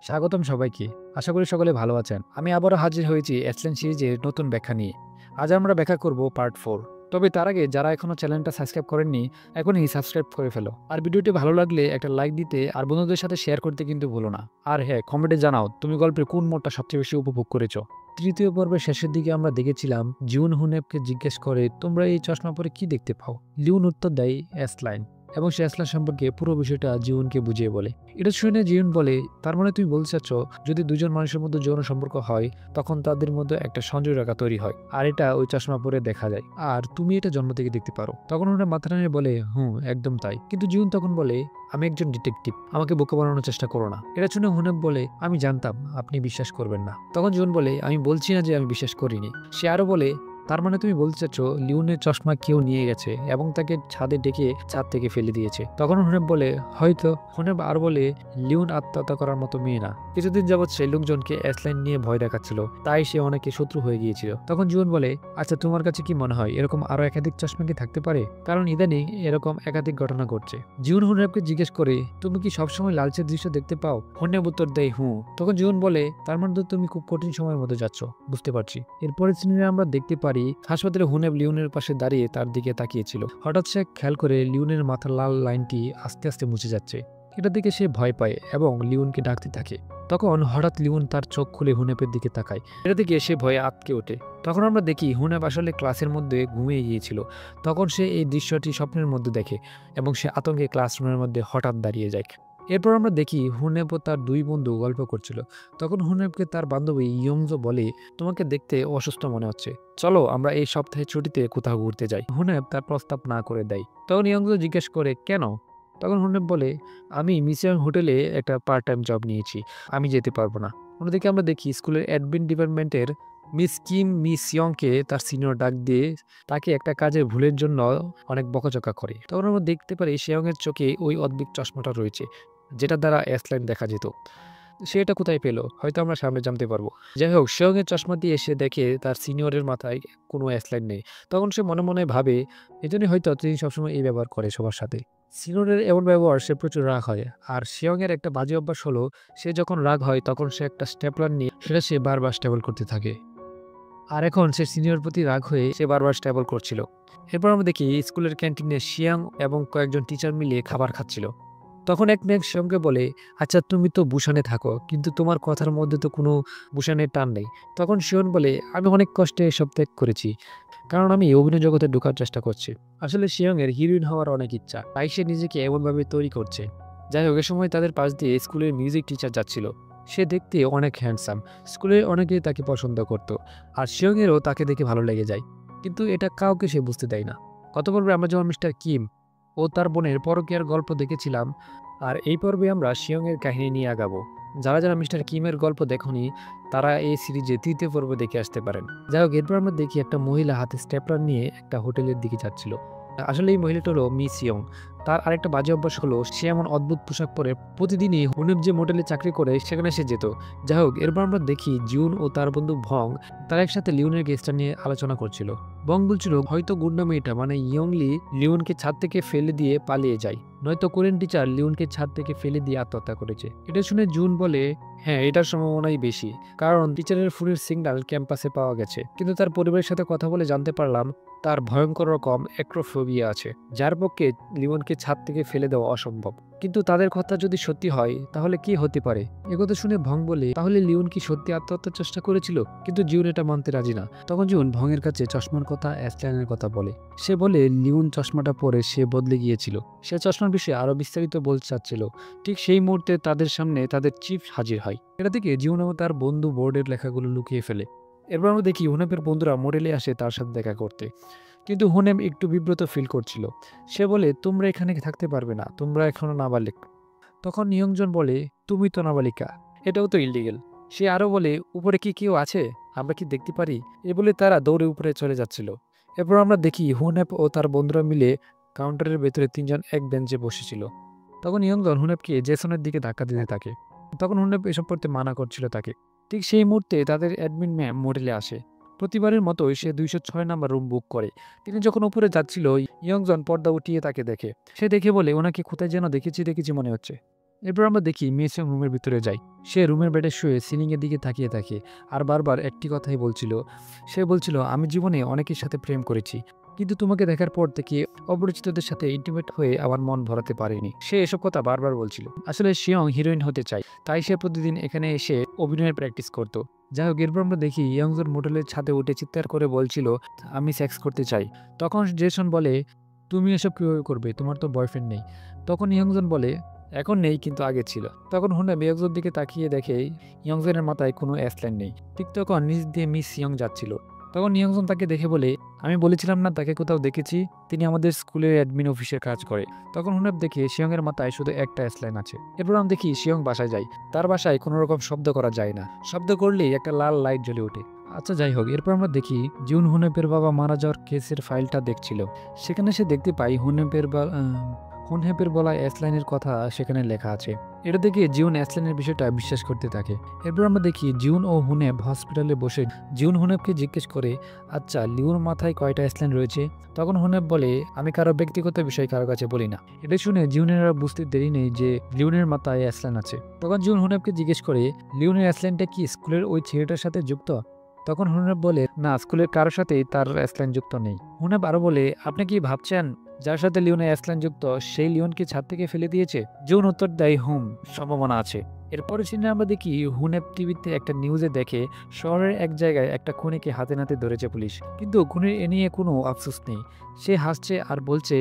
স্বাগতম সবাইকে। আশা করি সকলে ভালো আছেন। আমি আবারও হাজির হয়েছি এসলেন সিরিজের নতুন ব্যাখ্যা নিয়ে। আজ আমরা ব্যাখ্যা করব পার্ট 4। তবে তার আগে যারা এখনো চ্যানেলটা সাবস্ক্রাইব করেননি, এখনই সাবস্ক্রাইব করে ফেলো। আর ভিডিওটি ভালো লাগলে একটা লাইক দিতে আর বন্ধুদের সাথে শেয়ার করতে কিন্তু ভুলো না। আর হ্যাঁ, কমেন্টে জানাও তুমি গল্পের কোন মোড়টা সবচেয়ে বেশি উপভোগ করেছো। তৃতীয় পর্বের শেষের দিকে আমরা দেখেছিলাম জিউন হুনেপকে জিজ্ঞেস করে তোমরা এই চশমা পরে কি দেখতে পাও। লিউন উত্তর দেয় এসলাইন এবং সে এসলাইন সম্পর্কে পুরো বিষয়টা জিউনকে বুঝিয়ে বলে। এটা শুনে জিউন বলে তার মানে তুমি বলতে চাচ্ছ যদি দুজন মানুষের মধ্যে যৌন সম্পর্ক হয় তখন তাদের মধ্যে একটা সংযোগ রেখা তৈরি হয় আর এটা ওই চশমা পরে দেখা যায় আর তুমি এটা জন্ম থেকে দেখতে পারো। তখন ওরা মাথা নাড়িয়ে বলে একদম তাই। কিন্তু জিউন তখন বলে আমি একজন ডিটেকটিভ, আমাকে বোকা বানানোর চেষ্টা করো না। এটা শুনে হুনেপ বলে আমি জানতাম আপনি বিশ্বাস করবেন না। তখন জিউন বলে আমি বলছি না যে আমি বিশ্বাস করিনি। সে আরো বলে তার মানে তুমি বলতে চাচ্ছ লিওনের চশমা কেউ নিয়ে গেছে এবং তাকে ছাদে ডেকে ছাদ থেকে ফেলে দিয়েছে। তখন হুনেপ বলে হয়তো। হুনেপ আর বলে লিওন আত্মহত্যা করার মতো মেয়ে না। কিছুদিন যাবৎ সে লোকজনকে এসলাইন নিয়ে ভয় দেখাচ্ছিল, তাই সে অনেকে শত্রু হয়ে গিয়েছিল। তখন জীবন বলে আচ্ছা তোমার কাছে কি মনে হয় এরকম আরো একাধিক চশমা কি থাকতে পারে, কারণ ইদানিং এরকম একাধিক ঘটনা ঘটছে। জীবন হুনেপকে জিজ্ঞেস করে তুমি কি সবসময় লালচের দৃশ্য দেখতে পাও। হুনেপ উত্তর দেয় তখন জীবন বলে তার মানে তো তুমি খুব কঠিন সময়ের মধ্যে যাচ্ছ, বুঝতে পারছি। এরপরের সিনে আমরা দেখতে পারি হাসপাতালে হুনেপ লিওনের পাশে দাঁড়িয়ে তার দিকে তাকিয়েছিল। হঠাৎ সে খেয়াল করে লিওনের মাথার লাল লাইনটি আস্তে আস্তে মুছে যাচ্ছে। এটা দেখে সে ভয় পায় এবং লিওনকে ডাকতে থাকে। তখন হঠাৎ লিওন তার চোখ খুলে হুনেপের দিকে তাকায়। এটা দেখে সে ভয়ে আঁতকে ওঠে। তখন আমরা দেখি হুনেপ আসলে ক্লাসের মধ্যে ঘুমিয়ে গিয়েছিল। তখন সে এই দৃশ্যটি স্বপ্নের মধ্যে দেখে এবং সে আতঙ্কে ক্লাসরুমের মধ্যে হঠাৎ দাঁড়িয়ে যায়। এরপর আমরা দেখি হুনেপ ও তার দুই বন্ধু গল্প করছিল। তখন হুনেপকে তার বান্ধবী ইয়ংজো বলে তোমাকে দেখতে অসুস্থ মনে হচ্ছে, চলো আমরা এই সপ্তাহে ছুটিতে কোথাও ঘুরতে যাই। হুনেপ তার প্রস্তাব না করে দেয়। তখন ইয়ংজো জিজ্ঞেস করে কেন। তখন হুনেপ বলে আমি মিসিয়াং হোটেলে একটা পার্ট টাইম জব নিয়েছি, আমি যেতে পারবো না। অন্যদিকে আমরা দেখি স্কুলের অ্যাডমিন ডিপার্টমেন্টের মিস ইয়ংকে তার সিনিয়র ডাক দিয়ে তাকে একটা কাজের ভুলের জন্য অনেক বকাঝকা করে। তখন আমরা দেখতে পারি শিয়ংয়ের চোখে ওই অদ্ভুত চশমাটা রয়েছে যেটা দ্বারা এসলাইন দেখা যেত। সে এটা কোথায় পেলো হয়তো আমরা সামনে জানতে পারবো। যাই হোক, শিয়ংয়ের চশমা দিয়ে এসে দেখে তার সিনিয়রের মাথায় কোনো এসলাইন নেই। তখন সে মনে মনে ভাবে এজন্যই হয়তো তিনি সবসময় এই ব্যবহার করে সবার সাথে। সিনিয়রের এমন ব্যবহার সে প্রচুর রাগ হয়। আর শিয়ংয়ের একটা বাজে অভ্যাস হলো সে যখন রাগ হয় তখন সে একটা স্টেপলার নিয়ে সেটা সে বারবার স্টেবল করতে থাকে। আর এখন সে সিনিয়র প্রতি রাগ হয়ে সে বারবার স্টেবল করছিল। এরপর আমরা দেখি স্কুলের ক্যান্টিনে শিয়াং এবং কয়েকজন টিচার মিলিয়ে খাবার খাচ্ছিল। তখন এক মেয়ে শিয়ংকে বলে আচ্ছা তুমি তো বুসানে থাকো কিন্তু তোমার কথার মধ্যে তো কোনো বুসানের টান নেই। তখন শিয়ন বলে আমি অনেক কষ্টে এসব ত্যাগ করেছি, কারণ আমি অভিনয় জগতে ঢোকার চেষ্টা করছি। আসলে শিয়ংয়ের হিরোইন হওয়ার অনেক ইচ্ছা, তাই সে নিজেকে এমনভাবে তৈরি করছে। যাই হোক, এ সময় তাদের পাশ দিয়ে স্কুলের মিউজিক টিচার যাচ্ছিল। সে দেখতে অনেক হ্যান্ডসাম, স্কুলের অনেকেই তাকে পছন্দ করত আর শিয়ংয়েরও তাকে দেখে ভালো লেগে যায়। কিন্তু এটা কাউকে সে বুঝতে দেয় না। গত পর্বে আমরা যেমন মিস্টার কিম ও তার বোনের পরকীয়ার গল্প দেখেছিলাম, আর এই পর্বে আমরা শিয়ংয়ের কাহিনী নিয়ে আগাবো। যারা যারা মিস্টার কিমের গল্প দেখনি তারা এই সিরিজে তৃতীয় পর্ব দেখে আসতে পারেন। যাই হোক, এরপর আমরা দেখি একটা মহিলা হাতে স্টেপলার নিয়ে একটা হোটেলের দিকে যাচ্ছিল। আসলে এই মহিলাটা হলো মিস ইয়ং। তার আরেকটা বাজে অভ্যাস হলো সে এমন অদ্ভুত পোশাক পরে প্রতিদিনই হুনেপ যে মোটেলে চাকরি করে সেখানে সে যেত। যাই হোক, এরপর আমরা দেখি জিউন ও তার বন্ধু ভং তারা একসাথে লিওনের গেস্টটা নিয়ে আলোচনা করছিল। বং বলছিল হয়তো গুন্ডা মেয়েটা মানে ইয়ংলি লিওনকে ছাদ থেকে ফেলে দিয়ে পালিয়ে যায়, নয়তো কোরিয়ান টিচার লিওনকে ছাদ থেকে ফেলে দিয়ে আত্মহত্যা করেছে। এটা শুনে জুন বলে হ্যাঁ, এটার সম্ভাবনাই বেশি, কারণ টিচারের ফোনের সিগন্যাল ক্যাম্পাসে পাওয়া গেছে। কিন্তু তার পরিবারের সাথে কথা বলে জানতে পারলাম তার ভয়ঙ্কর রকম অ্যাক্রোফোবিয়া আছে, যার পক্ষে লিওনকে ছাদ থেকে ফেলে দেওয়া অসম্ভব। কিন্তু তাদের কথা যদি সত্যি হয় তাহলে কি হতে পারে। একথা শুনে ভং বলে তাহলে লিওন কি সত্যি আত্মহত্যার চেষ্টা করেছিল। কিন্তু জিউন এটা মানতে রাজি না। তখন জিউন ভঙের কাছে চশমার কথা এসলাইনের কথা বলে। সে বলে লিওন চশমাটা পরে সে বদলে গিয়েছিল। সে চশমার বিষয়ে আরো বিস্তারিত বলতে চাচ্ছিল। ঠিক সেই মুহূর্তে তাদের সামনে তাদের চিফ হাজির হয়। এটা থেকে জিউন ও তার বন্ধু বোর্ডের লেখাগুলো লুকিয়ে ফেলে। এরপর আমরা দেখি হুনেপের বন্ধুরা মোটেলে আসে তার সাথে দেখা করতে। কিন্তু হুনেপ একটু বিব্রত ফিল করছিল। সে বলে তোমরা এখানে থাকতে পারবে না, তোমরা এখনো নাবালিক। তখন নিয়ংজন বলে তুমি তো নাবালিকা, এটাও তো ইলিগেল। সে আরো বলে উপরে কি কেউ আছে, আমরা কি দেখতে পারি। এ বলে তারা দৌড়ে উপরে চলে যাচ্ছিল। এরপর আমরা দেখি হুনেপ ও তার বন্ধুরা মিলে কাউন্টারের ভেতরে তিনজন এক বেঞ্চে বসেছিল। তখন ইয়ংজন হুনেপকে জেসনের দিকে ধাক্কা দিতে থাকে। তখন হুনেপ এসব করতে মানা করছিল তাকে। ঠিক সেই মুহূর্তে তাদের অ্যাডমিন ম্যাম মোটেলে আসে। প্রতিবারের মতোই সে 206 নাম্বার রুম বুক করে। তিনি যখন উপরে যাচ্ছিল ইয়ংজন পর্দা উঠিয়ে তাকে দেখে। সে দেখে বলে ওনাকে কোথায় যেন দেখেছি দেখেছি মনে হচ্ছে। এরপর আমরা দেখি মিয়েসং রুমের ভিতরে যাই। সে রুমের বেডে শুয়ে সিলিংয়ের দিকে তাকিয়ে থাকে আর বারবার একটি কথাই বলছিল। সে বলছিল, আমি জীবনে অনেকের সাথে প্রেম করেছি, কিন্তু তোমাকে দেখার পর থেকে অপরিচিতদের সাথে ইন্টিমেট হয়ে আমার মন ভরাতে পারিনি। সে এসব কথা বারবার বলছিল। আসলে শিয়ং হিরোইন হতে চায়, তাই সে প্রতিদিন এখানে এসে অভিনয়ের প্র্যাকটিস করত। যাই হোক, এরপর আমরা দেখি ইয়ংজন মোটেলের ছাদে উঠে চিৎকার করে বলছিল, আমি সেক্স করতে চাই। তখন জেসন বলে, তুমি এসব কিভাবে করবে, তোমার তো বয়ফ্রেন্ড নেই। তখন ইয়ংজন বলে, এখন নেই, কিন্তু আগে ছিল। তখন হুনে ইয়ংজোর দিকে তাকিয়ে দেখে ইয়ংজনের মাথায় কোনো অ্যাসলাইন নেই। ঠিক তখন নিচ দিয়ে মিস ইয়ং যাচ্ছিল। তখন ইয়ংজন তাকে দেখে বলে, আমি বলেছিলাম না তাকে কোথাও দেখেছি, তিনি আমাদের স্কুলের অ্যাডমিন অফিসের কাজ করে। তখন হুনেপ দেখে শিয়ংয়ের মাথায় শুধু একটা অ্যাসলাইন আছে। এরপর আমি দেখি শিয়ং বাসায় যায়। তার বাসায় কোনো রকম শব্দ করা যায় না, শব্দ করলেই একটা লাল লাইট জ্বলে ওঠে। আচ্ছা যাই হোক, এরপর আমরা দেখি জুন হুনেপের বাবা মারা যাওয়ার কেসের ফাইলটা দেখছিল। সেখানে সে দেখতে পাই হুনহেপের বলা অ্যাসলাইনের কথা সেখানে লেখা আছে। এটা দেখে জিউন অ্যাসলাইনের বিষয়টা বিশ্বাস করতে থাকে। এরপর আমরা দেখি জিউন ও হুনেপ হসপিটালে বসে। জিউন হুনেপকে জিজ্ঞেস করে, আচ্ছা লিউর মাথায় কয়টা অ্যাসলাইন রয়েছে? তখন হুনেপ বলে, আমি কারো ব্যক্তিগত বিষয় কারো কাছে বলি না। এটা শুনে জিউনের আর বুঝতে দেরি নেই যে লিউনের মাথায় অ্যাসলাইন আছে। তখন জিউন হুনেপকে জিজ্ঞেস করে, লিউনের অ্যাসলাইনটা কি স্কুলের ওই ছেলেটার সাথে যুক্ত? তখন হুনেপ বলে, না, স্কুলের কারোর সাথেই তার অ্যাসলাইন যুক্ত নেই। হুনেপ আরো বলে, আপনি কি ভাবছেন যার সাথে লিওনের অ্যাসলাইন যুক্ত সেই লিওনকে ছাদ থেকে ফেলে দিয়েছে? জুন উত্তর দেয়, সম্ভাবনা আছে। এরপরের সিনে আমরা দেখি হুনেপ টিভিতে একটা নিউজে দেখে শহরের এক জায়গায় একটা খুনিকে হাতে নাতে ধরেছে পুলিশ, কিন্তু খুনির এ নিয়ে কোনো আফসোস নেই। সে হাসছে আর বলছে,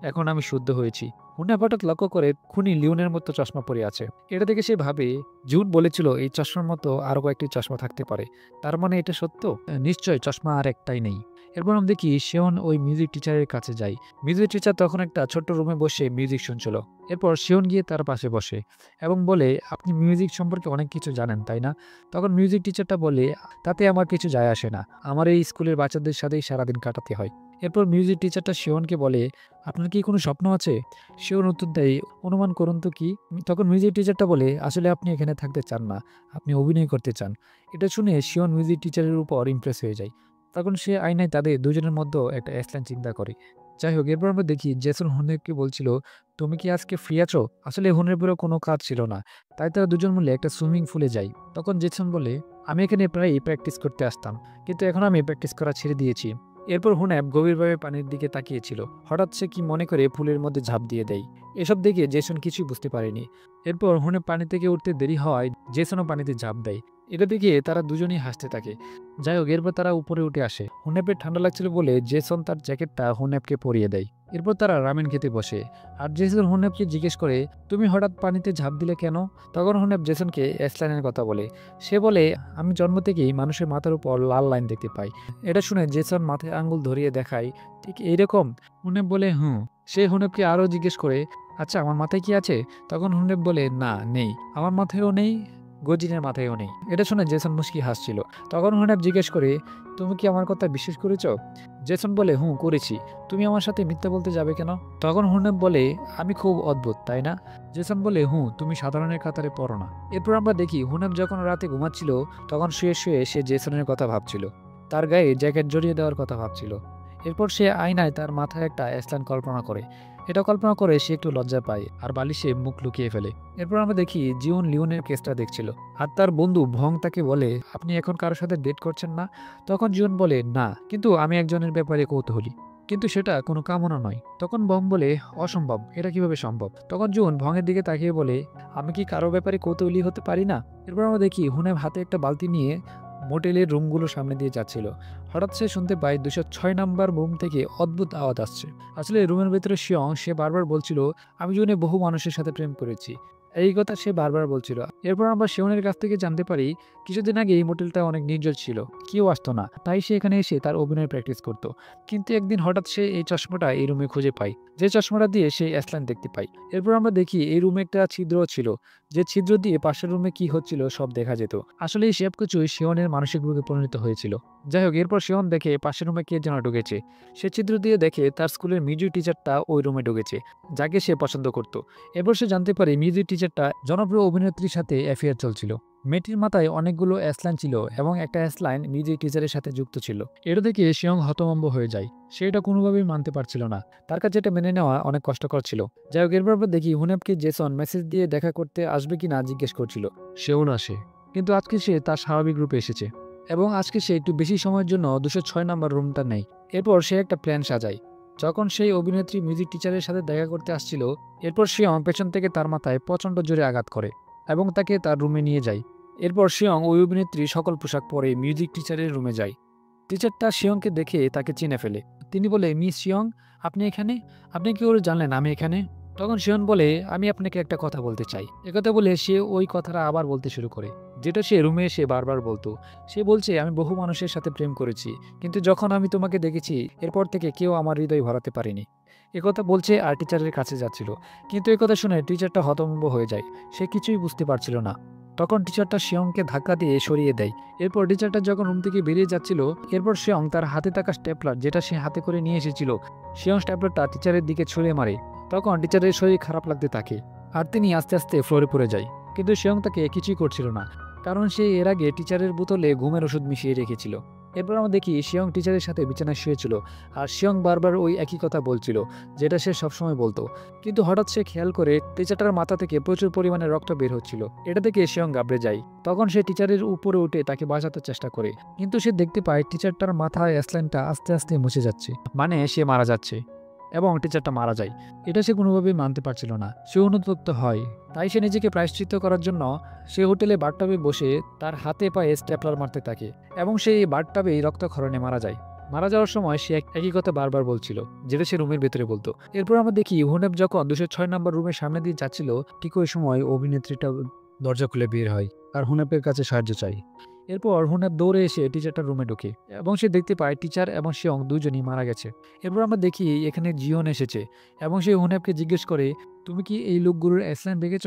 এখন আমি শুদ্ধ হয়েছি। হুনেপ হঠাৎ লক্ষ্য করে খুনি লিওনের মতো চশমা পরে আছে। এটা দেখে সে ভাবে, জুন বলেছিল এই চশমার মতো আরো কয়েকটি চশমা থাকতে পারে, তার মানে এটা সত্য। নিশ্চয় চশমা আর একটাই নেই। এরপর আমরা দেখি শিওন ওই মিউজিক টিচারের কাছে যায়। মিউজিক টিচার তখন একটা ছোট্ট রুমে বসে মিউজিক শুনছিল। এরপর শিওন গিয়ে তার পাশে বসে এবং বলে, আপনি মিউজিক সম্পর্কে অনেক কিছু জানেন তাই না? তখন মিউজিক টিচারটা বলে, তাতে আমার কিছু যায় আসে না, আমার এই স্কুলের বাচ্চাদের সাথেই সারাদিন কাটাতে হয়। এরপর মিউজিক টিচারটা শিওনকে বলে, আপনার কি কোনো স্বপ্ন আছে? শিওন উত্তর দেয়, অনুমান করুন তো কি? তখন মিউজিক টিচারটা বলে, আসলে আপনি এখানে থাকতে চান না, আপনি অভিনয় করতে চান। এটা শুনে শিওন মিউজিক টিচারের উপর ইমপ্রেস হয়ে যায়। তখন সে আয়নায় তাদের দুজনের মধ্যে একটা অ্যাসলাইন চিন্তা করে। যাই হোক, এরপর আমরা দেখি জেসন হুনেপকে বলছিল, তুমি কি আজকে ফ্রি আছো? আসলে হুনেপেরও কোনো কাজ ছিল না, তাই তারা দুজন মিলে একটা সুইমিং পুলে যায়। তখন জেসন বলে, আমি এখানে প্রায়ই প্র্যাকটিস করতে আসতাম, কিন্তু এখন আমি প্র্যাকটিস করা ছেড়ে দিয়েছি। এরপর হুনেপ গভীরভাবে পানির দিকে তাকিয়েছিল। হঠাৎ সে কি মনে করে পুলের মধ্যে ঝাঁপ দিয়ে দেয়। এসব দেখে জেসন কিছুই বুঝতে পারেনি। এরপর হুনেপ পানি থেকে উঠতে দেরি হওয়ায় জেসনও পানিতে ঝাঁপ দেয়। এটা দেখে তারা দুজনেই হাসতে থাকে। যাই হোক, এরপর তারা উপরে উঠে আসে। হুনেপের ঠান্ডা লাগছিল বলে জেসন তার জ্যাকেটটা হুনেপকে পরিয়ে দেয়। এরপর তারা রামেন খেতে বসে। আর জেসন হুনেপকে জিজ্ঞেস করে, তুমি হঠাৎ পানিতে ঝাঁপ দিলে কেন? তখন হুনেপ জেসনকে অ্যাসলাইনের কথা বলে। সে বলে, আমি জন্ম থেকেই মানুষের মাথার উপর লাল লাইন দেখতে পাই। এটা শুনে জেসন মাথায় আঙ্গুল ধরিয়ে দেখায়, ঠিক এইরকম? হুনেপ বলে, হুম। সে হুনেপকে আরও জিজ্ঞেস করে, আচ্ছা আমার মাথায় কি আছে? তখন হুনেপ বলে, না, নেই, আমার মাথায়ও নেই, গজিনের মাথায়ও নেই। এটা শুনে জেসন মুস্কি হাসছিল। তখন হুনেপ জিজ্ঞেস করে, তুমি কি আমার কথা বিশ্বাস করেছ? জেসন বলে, করেছি। তুমি আমার সাথে মিথ্যা বলতে যাবে কেন? তখন হুনেপ বলে, আমি খুব অদ্ভুত তাই না? জেসন বলে, তুমি সাধারণের কাতারে পড়ো না। এরপর আমরা দেখি হুনেপ যখন রাতে ঘুমাচ্ছিল তখন শুয়ে শুয়ে সে জেসনের কথা ভাবছিল, তার গায়ে জ্যাকেট জড়িয়ে দেওয়ার কথা ভাবছিল। এরপর সে আয়নায় তার মাথায় একটা অ্যাসলাইন কল্পনা করে। এটা কল্পনা করে সে একটু লজ্জা পায় আর বালিশে মুখ লুকিয়ে ফেলে। এরপর আমরা দেখি জিউন লিওনের কেসটা দেখছিল আর তার বন্ধু ভং তাকে বলে, আপনি এখন কারোর সাথে ডেট করছেন না? তখন জিউন বলে, না, কিন্তু আমি একজনের ব্যাপারে কৌতূহলী, কিন্তু সেটা কোনো কামনা নয়। তখন ভং বলে, অসম্ভব, এটা কিভাবে সম্ভব? তখন জুন ভঙের দিকে তাকিয়ে বলে, আমি কি কারো ব্যাপারে কৌতূহলী হতে পারি না? এরপর আমরা দেখি হুনেপ হাতে একটা বালতি নিয়ে মোটেলের রুমগুলো সামনে দিয়ে যাচ্ছিল। হঠাৎ সে শুনতে পায় 206 নাম্বার রুম থেকে অদ্ভুত আওয়াজ আসছে। আসলে রুমের ভেতরে শিয়ং সে বারবার বলছিল, আমি জীবনে বহু মানুষের সাথে প্রেম করেছি, এই কথা সে বারবার বলছিল। এরপর আমরা শিয়নের কাছ থেকে জানতে পারি, কিছুদিন আগে এই মোটেলটা অনেক নির্জন ছিল, কেউ আসতো না, তাই সে এখানে এসে তার অভিনয় প্র্যাকটিস করত। কিন্তু একদিন হঠাৎ সে এই চশমাটা এই রুমে খুঁজে পায়, যে চশমাটা দিয়ে সে অ্যাসলাইন দেখতে পায়। এরপর আমরা দেখি এই রুমে একটা ছিদ্র ছিল, যে ছিদ্র দিয়ে পাশের রুমে কি হচ্ছিল সব দেখা যেত। আসলে এই সব কিছুই শিয়নের মানসিক রোগে পরিণত হয়েছিল। যাই হোক, এরপর শিয়ন দেখে পাশের রুমে কে যেন ঢুকেছে। সে ছিদ্র দিয়ে দেখে তার স্কুলের মিউজিক টিচারটা ওই রুমে ঢুকেছে, যাকে সে পছন্দ করত। এরপর সে জানতে পারে মিউজিক টিচারটা জনপ্রিয় অভিনেত্রীর সাথে অ্যাফেয়ার চলছিল। মেয়েটির মাথায় অনেকগুলো অ্যাসলাইন ছিল এবং একটা অ্যাসলাইন মিউজিক টিচারের সাথে যুক্ত ছিল। এটা দেখে শিয়ং হতভম্ব হয়ে যায়। সে এটা কোনোভাবেই মানতে পারছিল না। তার কাছে এটা মেনে নেওয়া অনেক কষ্টকর ছিল। যাই হোক, এরপর আমরা দেখি হুনেপকে জেসন মেসেজ দিয়ে দেখা করতে আসবে কিনা জিজ্ঞেস করছিল। সেও না আসে, কিন্তু আজকে সে তার স্বাভাবিক রূপে এসেছে এবং আজকে সে একটু বেশি সময়ের জন্য 206 নম্বর রুমটা নেই। এরপর সে একটা প্ল্যান সাজায়। যখন সেই অভিনেত্রী মিউজিক টিচারের সাথে দেখা করতে আসছিল, এরপর শিয়ং পেছন থেকে তার মাথায় প্রচণ্ড জোরে আঘাত করে এবং তাকে তার রুমে নিয়ে যায়। এরপর শিয়ং ওই অভিনেত্রী সকল পোশাক পরে মিউজিক টিচারের রুমে যায়। টিচারটা শিয়ংকে দেখে তাকে চিনে ফেলে। তিনি বলে, মিস শিয়ং, আপনি এখানে? আপনি কি করে জানলেন আমি এখানে? তখন শিয়ং বলে, আমি আপনাকে একটা কথা বলতে চাই। একথা বলে সে ওই কথাটা আবার বলতে শুরু করে, যেটা সে রুমে এসে বারবার বলতো। সে বলছে, আমি বহু মানুষের সাথে প্রেম করেছি, কিন্তু যখন আমি তোমাকে দেখেছি এরপর থেকে কেউ আমার হৃদয় ভরাতে পারেনি। একথা বলছে আর টিচারের কাছে যাচ্ছিল। কিন্তু একথা শুনে টিচারটা হতভম্ব হয়ে যায়। সে কিছুই বুঝতে পারছিল না। তখন টিচারটা শিয়ংকে ধাক্কা দিয়ে সরিয়ে দেয়। এরপর টিচারটা যখন রুম থেকে বেরিয়ে যাচ্ছিল, এরপর শিয়ং তার হাতে থাকা স্টেপলার, যেটা সে হাতে করে নিয়ে এসেছিল, শিয়ং স্টেপলারটা টিচারের দিকে ছুঁড়ে মারে। তখন টিচারের শরীর খারাপ লাগতে থাকে আর তিনি আস্তে আস্তে ফ্লোরে পড়ে যায়। কিন্তু শিয়ং তাকে কিছুই করছিল না, কারণ সে এর আগে টিচারের বোতলে ঘুমের ওষুধ মিশিয়ে রেখেছিল। এরপর আমরা দেখি শিয়ং টিচারের সাথে বিছানায় শুয়েছিল আর শিয়ং বারবার ওই একই কথা বলছিল, যেটা সে সবসময় বলতো। কিন্তু হঠাৎ সে খেয়াল করে টিচারটার মাথা থেকে প্রচুর পরিমাণে রক্ত বের হচ্ছিল। এটা দেখে শিয়ং ঘাবড়ে যায়। তখন সে টিচারের উপরে উঠে তাকে বাঁচাতে চেষ্টা করে, কিন্তু সে দেখতে পায় টিচারটার মাথায় অ্যাসলাইনটা আস্তে আস্তে মুছে যাচ্ছে, মানে সে মারা যাচ্ছে এবং টিচারটা মারা যায়। এটা সে কোনোভাবেই মানতে পারছিল না। সে অনুতপ্ত হয়। তাই সে নিজেকে প্রায়শ্চিত্ত করার জন্য সে হোটেলে বাথটাবে বসে তার হাতে পায়ে স্টেপলার মারতে থাকে এবং সে এই বাথটাবেই রক্তক্ষরণে মারা যায়। মারা যাওয়ার সময় সে একই কথা বারবার বলছিল, যেটা সে রুমের ভেতরে বলতো। এরপর আমরা দেখি হুনেপ যখন 206 নম্বর রুমের সামনে দিয়ে যাচ্ছিল, ঠিক ওই সময় অভিনেত্রীটা দরজা খুলে বের হয় আর হুনেপের কাছে সাহায্য চাই। এরপর হুনেপ দৌড়ে এসে টিচারটার রুমে ঢোকে এবং সে দেখতে পায় টিচার এবং শিয়ং দুজনই মারা গেছে। এরপর আমরা দেখি এখানে জিওন এসেছে এবং সে হুনেপকে জিজ্ঞেস করে, তুমি কি এই লোকগুলোর অ্যাসলাইন দেখেছ?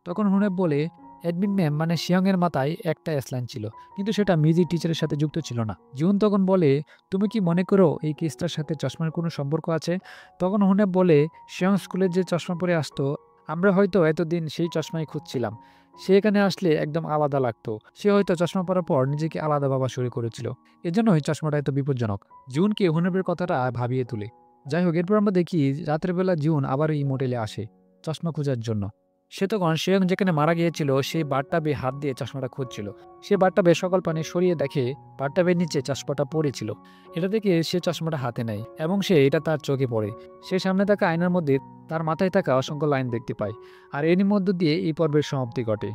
তখন হুনেপ বলে, অ্যাডমিন ম্যাম, মানে শিয়ং এর মাথায় একটা অ্যাসলাইন ছিল, কিন্তু সেটা মিউজিক টিচারের সাথে যুক্ত ছিল না। জিওন তখন বলে, তুমি কি মনে করো এই কেসটার সাথে চশমার কোনো সম্পর্ক আছে? তখন হুনেপ বলে, শিয়ং স্কুলে যে চশমা পরে আসতো, আমরা হয়তো এতদিন সেই চশমাই খুঁজছিলাম। সে এখানে আসলে একদম আলাদা লাগতো। সে হয়তো চশমা পরার পর নিজেকে আলাদা ভাবা শুরু করেছিল। এজন্যই চশমাটা এত বিপজ্জনক। জুনকে হুনেপের কথাটা ভাবিয়ে তুলে। যাই হোক, এরপর আমরা দেখি রাতের বেলা জুন আবার এই মোটেলে আসে চশমা খোঁজার জন্য। সে তখন শিয়ং যেখানে মারা গিয়েছিল সেই বাথটাবে হাত দিয়ে চশমাটা খুঁজছিল। সে বাথটাবে সকল পানি সরিয়ে দেখে বাথটাবের নিচে চশমাটা পড়েছিল। এটা দেখে সে চশমাটা হাতে নেয় এবং সে এটা তার চোখে পড়ে। সে সামনে থাকা আয়নার মধ্যে তার মাথায় থাকা অসংখ্য লাইন দেখতে পায়। আর এরই মধ্য দিয়ে এই পর্বের সমাপ্তি ঘটে।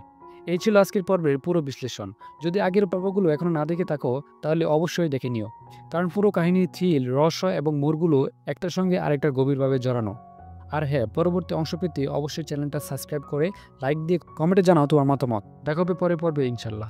এই ছিল আজকের পর্বের পুরো বিশ্লেষণ। যদি আগের পর্বগুলো এখনো না দেখে থাকো তাহলে অবশ্যই দেখে নিও, কারণ পুরো কাহিনীর থ্রিল, রহস্য এবং মোড়গুলো একটার সঙ্গে আরেকটা গভীরভাবে জড়ানো। আর হ্যাঁ, পরবর্তী অংশ পেতে অবশ্যই চ্যানেলটা সাবস্ক্রাইব করে লাইক দিয়ে কমেন্টে জানাও তোমার মতামত। দেখা হবে পরে পর্বে ইনশাল্লাহ।